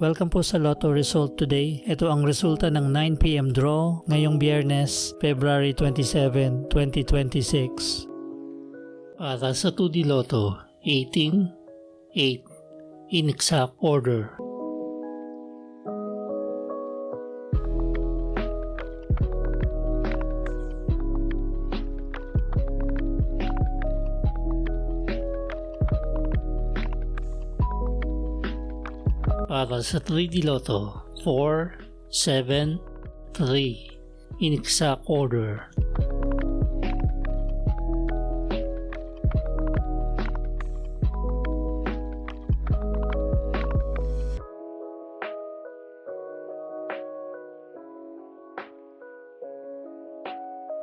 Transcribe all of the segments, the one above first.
Welcome po sa Lotto Result Today. Ito ang resulta ng 9 PM draw ngayong Biyernes, February 27, 2026. Para sa 2D Lotto, 18, 8, in exact order. Para sa 3D Lotto, 4, 7, 3, in exact order.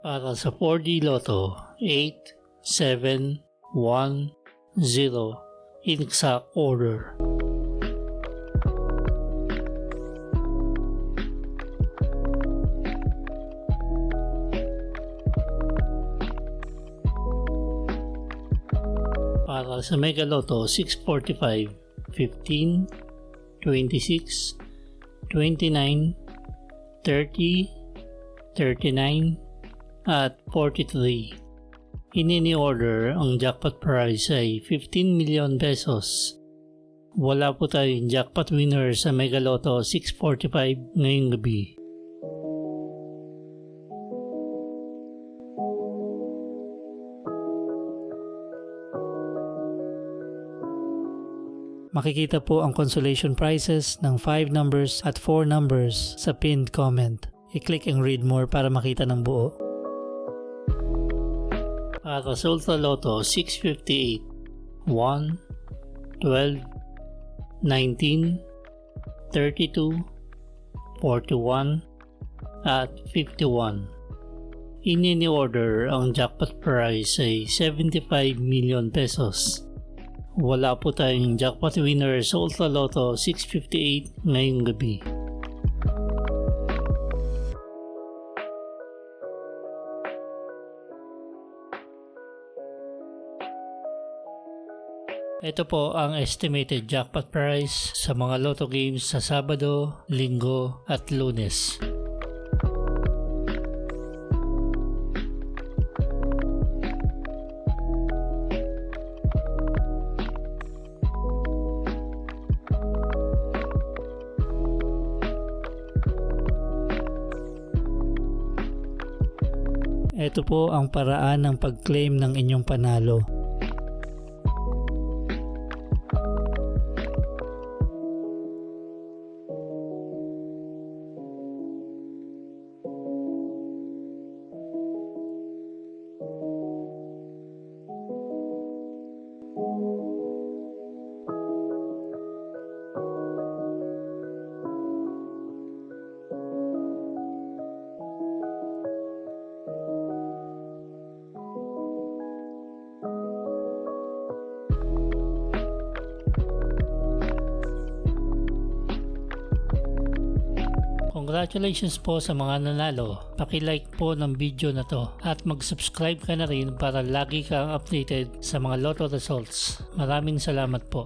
Para sa 4D Lotto, 8, 7, 1, 0, in exact order. Para sa Mega Lotto, 645, 15, 26, 29, 30, 39, at 43. In any order, ang jackpot prize ay 15 million pesos. Wala po tayong jackpot winner sa Mega Lotto 645 ngayong gabi. Makikita po ang consolation prizes ng 5 numbers at 4 numbers sa pinned comment. I-click and read more para makita ng buo. Para sa Ultra Lotto, 658, 1, 12, 19, 32, 41, at 51. In any order, ang jackpot prize ay 75 million pesos. Wala po tayong jackpot winner sa Ultra Lotto 658 ngayong gabi. Ito po ang estimated jackpot price sa mga Lotto games sa Sabado, Linggo at Lunes. Ito po ang paraan ng pag-claim ng inyong panalo. Congratulations po sa mga nanalo. Paki-like po ng video na to at mag-subscribe ka na rin para lagi kang updated sa mga Lotto results. Maraming salamat po.